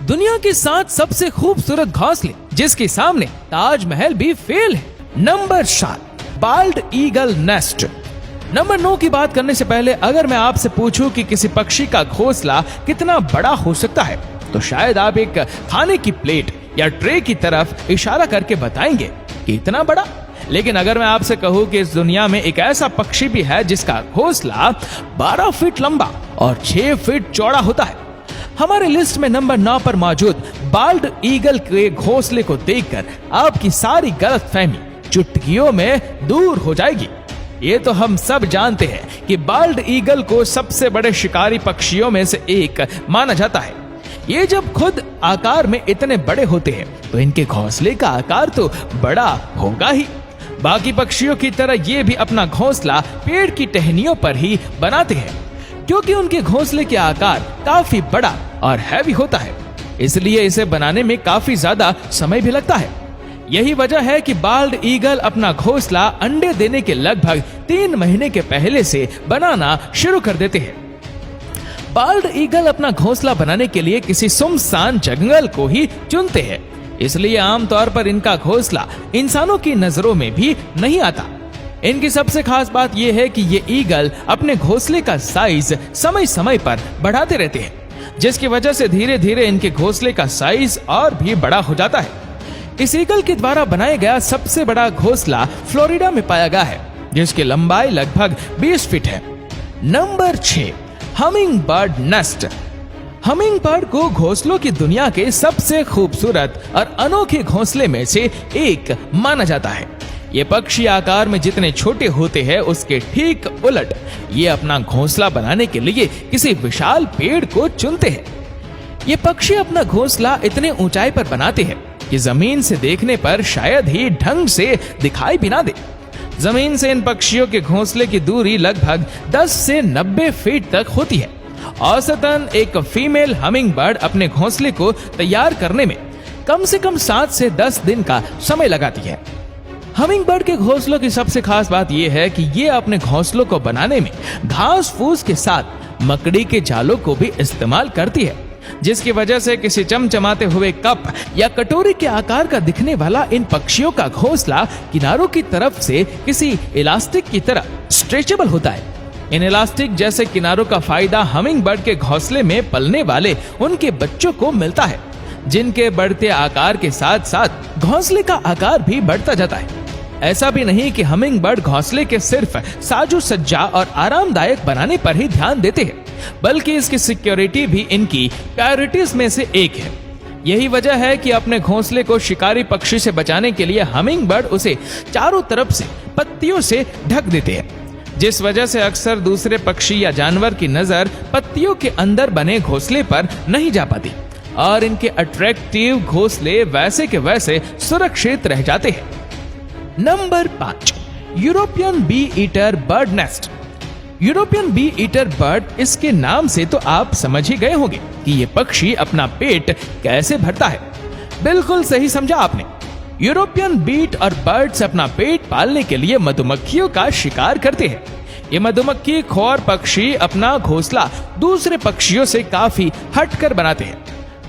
दुनिया के 7 सबसे खूबसूरत घोंसले जिसके सामने ताजमहल भी फेल है। Number 7, bald eagle nest. Number 9 की बात करने से पहले अगर मैं आपसे पूछूं कि किसी पक्षी का घोंसला कितना बड़ा हो सकता है, तो शायद आप एक खाने की प्लेट या ट्रे की तरफ इशारा करके बताएंगे कि इतना बड़ा। लेकिन अगर मैं आपसे कहूं कि इस दुनिया में एक ऐसा पक्षी भी है जिसका घोंसला 12 फीट लंबा और 6 फीट चौड़ा होता है, हमारे लिस्ट में नंबर 9 पर मौजूद बाल्ड ईगल के घोंसले को देखकर आपकी सारी गलतफहमी चुटकियों में दूर हो जाएगी। ये तो हम सब जानते हैं कि बाल्ड ईगल को सबसे बड़े शिकारी पक्षियों में से एक माना जाता है। ये जब खुद आकार में इतने बड़े होते हैं तो इनके घोंसले का आकार तो बड़ा होगा ही। बाकी पक्षियों की तरह ये भी अपना घोंसला पेड़ की टहनियों पर ही बनाते हैं, क्योंकि उनके घोंसले के आकार काफी बड़ा और हैवी होता है, इसलिए इसे बनाने में काफी ज्यादा समय भी लगता है। यही वजह है कि बाल्ड ईगल अपना घोंसला अंडे देने के लगभग 3 महीने के पहले से बनाना शुरू कर देते हैं। बाल्ड ईगल अपना घोंसला बनाने के लिए किसी सुनसान जंगल को ही चुनते हैं, इसलिए आमतौर पर इनका घोंसला इंसानों की नजरों में भी नहीं आता। इनकी सबसे खास बात यह है कि ये ईगल अपने घोंसले का साइज समय समय पर बढ़ाते रहते हैं, जिसकी वजह से धीरे धीरे इनके घोंसले का साइज और भी बड़ा हो जाता है। इस ईगल के द्वारा बनाया गया सबसे बड़ा घोंसला फ्लोरिडा में पाया गया है, जिसकी लंबाई लगभग 20 फीट है। Number 6, humming bird nest. Humming bird को घोंसलों की दुनिया के सबसे खूबसूरत और अनोखे घोंसले में से एक माना जाता है। ये पक्षी आकार में जितने छोटे होते हैं उसके ठीक उलट ये अपना घोंसला बनाने के लिए किसी विशाल पेड़ को चुनते हैं। ये पक्षी अपना घोंसला इतने ऊंचाई पर बनाते हैं कि जमीन से देखने पर शायद ही ढंग से दिखाई भी ना दे। जमीन से इन पक्षियों के घोंसले की दूरी लगभग 10 से 90 फीट तक होती है। औसतन एक फीमेल हमिंग बर्ड अपने घोंसले को तैयार करने में कम से कम 7 से 10 दिन का समय लगाती है। हमिंग बर्ड के घोंसलों की सबसे खास बात यह है कि ये अपने घोंसलों को बनाने में घास फूस के साथ मकड़ी के जालों को भी इस्तेमाल करती है, जिसकी वजह से किसी चमचमाते हुए कप या कटोरी के आकार का दिखने वाला इन पक्षियों का घोंसला किनारों की तरफ से किसी इलास्टिक की तरह स्ट्रेचेबल होता है। इन इलास्टिक जैसे किनारों का फायदा हमिंग बर्ड के घोंसले में पलने वाले उनके बच्चों को मिलता है, जिनके बढ़ते आकार के साथ साथ घोंसले का आकार भी बढ़ता जाता है। ऐसा भी नहीं कि हमिंग बर्ड घोंसले के सिर्फ साजो सज्जा और आरामदायक बनाने पर ही ध्यान देते हैं, बल्कि इसकी सिक्योरिटी भी इनकी प्रायोरिटीज में से एक है। यही वजह है कि अपने घोंसले को शिकारी पक्षी से बचाने के लिए हमिंग बर्ड उसे चारों तरफ से पत्तियों से ढक देते हैं, जिस वजह से अक्सर दूसरे पक्षी या जानवर की नजर पत्तियों के अंदर बने घोंसले पर नहीं जा पाती और इनके अट्रैक्टिव घोंसले वैसे के वैसे सुरक्षित रह जाते हैं। Number 5, European bee eater bird nest. European bee eater bird, इसके नाम से तो आप समझ ही गए होंगे कि ये पक्षी अपना पेट कैसे भरता है। बिल्कुल सही समझा आपने। यूरोपियन बीट और बर्ड्स अपना पेट पालने के लिए मधुमक्खियों का शिकार करते हैं। ये मधुमक्खी खोर पक्षी अपना घोंसला दूसरे पक्षियों से काफी हटकर बनाते हैं।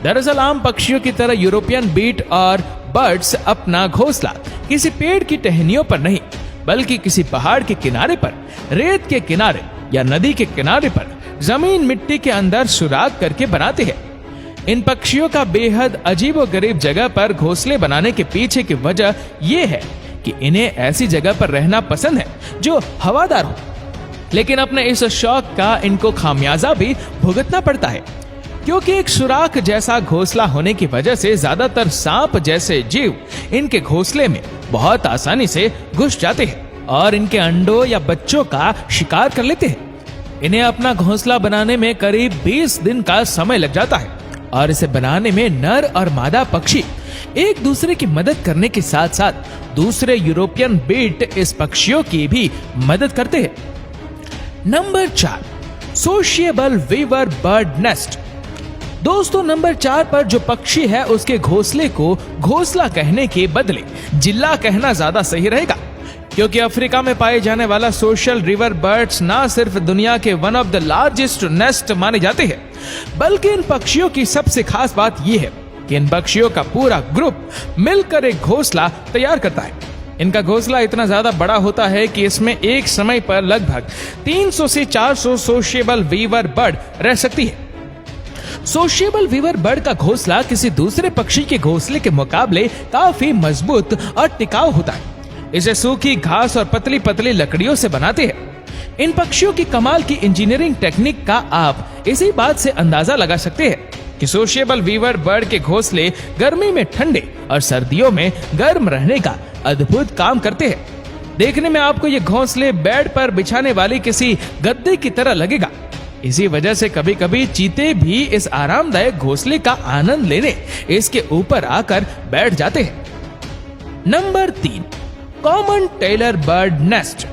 दरअसल आम पक्षियों की तरह यूरोपियन बीट और बर्ड्स अपना घोंसला किसी पेड़ की टहनियों पर नहीं, बल्कि किसी पहाड़ के किनारे पर, रेत के किनारे या नदी के किनारे पर जमीन मिट्टी के अंदर सुराख करके बनाते हैं। इन पक्षियों का बेहद अजीबोगरीब जगह पर घोंसले बनाने के पीछे की वजह यह है कि इन्हें ऐसी जगह पर रहना पसंद है जो हवादार हो, लेकिन अपने इस शौक का इनको खामियाजा भी भुगतना पड़ता है, क्योंकि एक सुराख जैसा घोंसला होने की वजह से ज्यादातर सांप जैसे जीव इनके घोंसले में बहुत आसानी से घुस जाते हैं और इनके अंडों या बच्चों का शिकार कर लेते हैं। इन्हें अपना घोंसला बनाने में करीब 20 दिन का समय लग जाता है और इसे बनाने में नर और मादा पक्षी एक दूसरे की मदद करने के साथ साथ दूसरे यूरोपियन बीट इस पक्षियों की भी मदद करते हैं। Number 4, sociable weaver bird nest. दोस्तों, नंबर 4 पर जो पक्षी है उसके घोंसले को घोंसला कहने के बदले जिल्ला कहना ज्यादा सही रहेगा, क्योंकि अफ्रीका में पाए जाने वाला सोशल रिवर बर्ड्स ना सिर्फ दुनिया के one of the largest nest माने जाते हैं, बल्कि इन पक्षियों की सबसे खास बात यह है कि इन पक्षियों का पूरा ग्रुप मिलकर एक घोंसला तैयार करता है। इनका घोंसला इतना ज्यादा बड़ा होता है कि इसमें एक समय पर लगभग 300 से 400 सोशिएबल वीवर बर्ड रह सकती है। सोशिएबल वीवर बर्ड का घोंसला किसी दूसरे पक्षी के घोंसले के मुकाबले काफी मजबूत और टिकाऊ होता है। इसे सूखी घास और पतली पतली लकड़ियों से बनाते हैं। इन पक्षियों की कमाल की इंजीनियरिंग टेक्निक का आप इसी बात से अंदाजा लगा सकते हैं कि सोशिएबल वीवर बर्ड के घोंसले गर्मी में ठंडे और सर्दियों में गर्म रहने का अद्भुत काम करते हैं। देखने में आपको ये घोंसले बेड पर बिछाने वाली किसी गद्दे की तरह लगेगा। इसी वजह से कभी कभी चीते भी इस आरामदायक घोंसले का आनंद लेने इसके ऊपर आकर बैठ जाते हैं। Number 3, common tailor bird nest.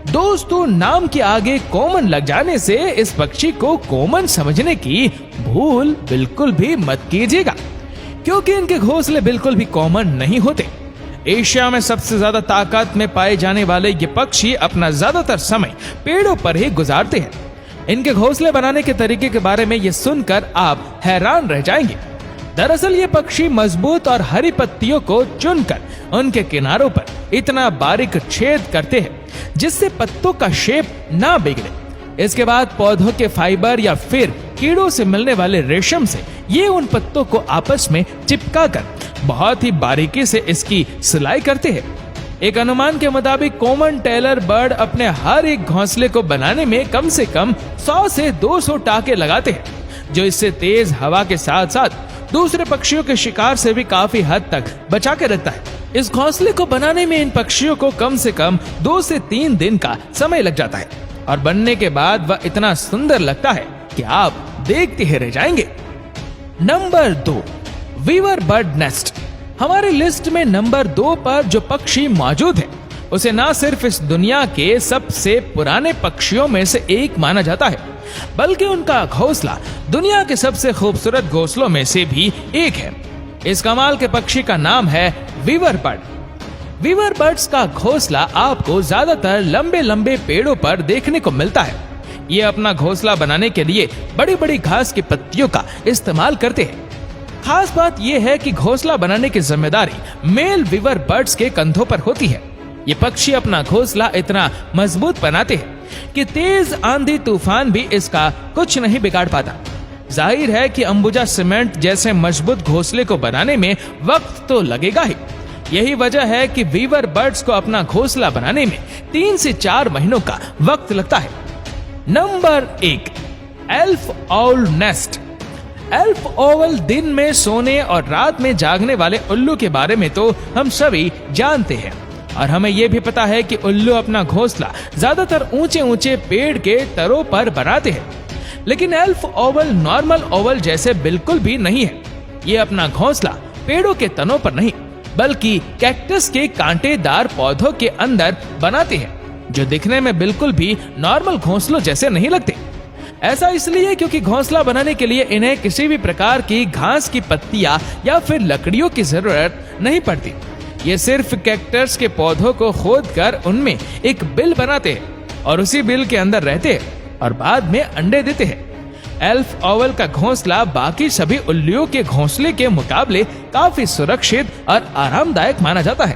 दोस्तों, नाम के आगे कॉमन लग जाने से इस पक्षी को कॉमन समझने की भूल बिल्कुल भी मत कीजिएगा, क्योंकि इनके घोंसले बिल्कुल भी कॉमन नहीं होते। एशिया में सबसे ज्यादा ताकत में पाए जाने वाले ये पक्षी अपना ज्यादातर समय पेड़ों पर ही गुजारते हैं। इनके घोंसले बनाने के तरीके के बारे में ये सुनकर आप हैरान रह जाएंगे। दरअसल ये पक्षी मजबूत और हरी पत्तियों को चुनकर उनके किनारों पर इतना बारीक छेद करते हैं जिससे पत्तों का शेप ना बिगड़े। इसके बाद पौधों के फाइबर या फिर कीड़ों से मिलने वाले रेशम से ये उन पत्तों को आपस में चिपका कर बहुत ही बारीकी से इसकी सिलाई करते हैं। एक अनुमान के मुताबिक कॉमन टेलर बर्ड अपने हर एक घोंसले को बनाने में कम से कम 100 से 200 टाके लगाते हैं, जो इससे तेज हवा के साथ साथ दूसरे पक्षियों के शिकार से भी काफी हद तक बचा के रखता है। इस घोंसले को बनाने में इन पक्षियों को कम से कम 2 से 3 दिन का समय लग जाता है और बनने के बाद वह इतना सुंदर लगता है कि आप देखते ही रह जाएंगे। Number 2, weaver bird nest. हमारी लिस्ट में नंबर 2 पर जो पक्षी मौजूद है उसे ना सिर्फ इस दुनिया के सबसे पुराने पक्षियों में से एक माना जाता है, बल्कि उनका घोंसला दुनिया के सबसे खूबसूरत घोंसलों में से भी एक है। इस कमाल के पक्षी का नाम है वीवर बर्ड। वीवर बर्ड्स का घोंसला आपको ज्यादातर लंबे लंबे पेड़ों पर देखने को मिलता है। ये अपना घोंसला बनाने के लिए बड़ी बड़ी घास की पत्तियों का इस्तेमाल करते हैं। खास बात यह है कि घोंसला बनाने की जिम्मेदारी मेल वीवर बर्ड्स के कंधों पर होती है। ये पक्षी अपना घोंसला इतना मजबूत बनाते हैं कि तेज आंधी तूफान भी इसका कुछ नहीं बिगाड़ पाता। जाहिर है कि अंबुजा सीमेंट जैसे मजबूत घोंसले को बनाने में वक्त तो लगेगा ही। यही वजह है कि वीवर बर्ड्स को अपना घोंसला बनाने में 3 से 4 महीनों का वक्त लगता है। Number 1, elf owl nest. Elf Oval दिन में सोने और रात में जागने वाले उल्लू के बारे में तो हम सभी जानते हैं और हमें यह भी पता है कि उल्लू अपना घोंसला ज्यादातर ऊंचे ऊंचे पेड़ के तरों पर बनाते हैं। लेकिन एल्फ ओवल नॉर्मल ओवल जैसे बिल्कुल भी नहीं है। ये अपना घोंसला पेड़ों के तनों पर नहीं बल्कि कैक्टस के कांटेदार पौधों के अंदर बनाते हैं, जो दिखने में बिल्कुल भी नॉर्मल घोंसलों जैसे नहीं लगते। ऐसा इसलिए क्योंकि घोंसला बनाने के लिए इन्हें किसी भी प्रकार की घास की पत्तियां या फिर लकड़ियों की जरूरत नहीं पड़ती। ये सिर्फ कैक्टस के पौधों को खोदकर उनमें एक बिल बनाते हैं और उसी बिल के अंदर रहते हैं और बाद में अंडे देते हैं। एल्फ ओवल का घोंसला बाकी सभी उल्लुओं के घोंसले के मुकाबले काफी सुरक्षित और आरामदायक माना जाता है।